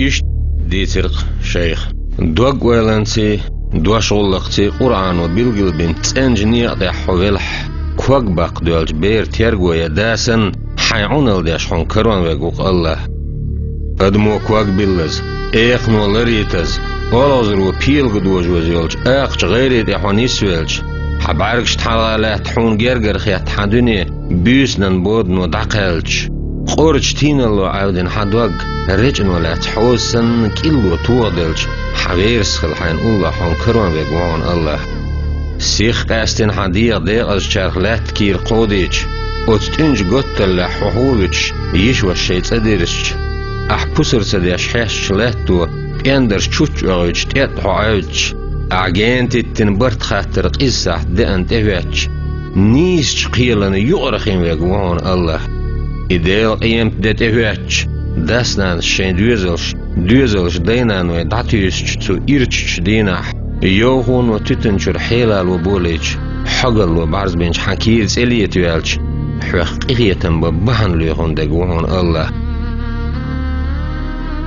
إيش ديترق شيخ دوق ويلانسي دوش غلقتي قرآن وبيلقل بنت انجني قطع حويلح كوك باق دولج بير تيرقو يداسن حيعون الديشحون كروان ويقوق الله أدمو كوك بيلز إيق نولريتز ولازر وبيلق دوج وزيولج أقش غيري ديحون يسويلج حباركش تحالا تحون جرجر خيات حدوني بيسنن بود نو دقلج قورج تين اللو عودن حدوق رجن ولا تحوسن كيلو توغدلج حويرس خلحين الله حون كروان بيقوان الله سيخ قاستن حديق ديق از چرخلات كير قوديج وتتنج قتل ححولج يشوى الشيط ادرش احبسر سديش حيش لاتو اندرش چوچ اغيج تيت حوالج اعجين تتنبرت خاطر قصة دقن تهواتش نيس قيلن يغرخين بيقوان الله إديل قيمت دتهواتش داسنان شين دوزلش دينان ويدعتيش تو إرتش ديناح يوهون وتتنشر حيلال وبوليج حقل وبعرز بينش حكير سليت والش حقيقة ببهن ليهون دقوهون الله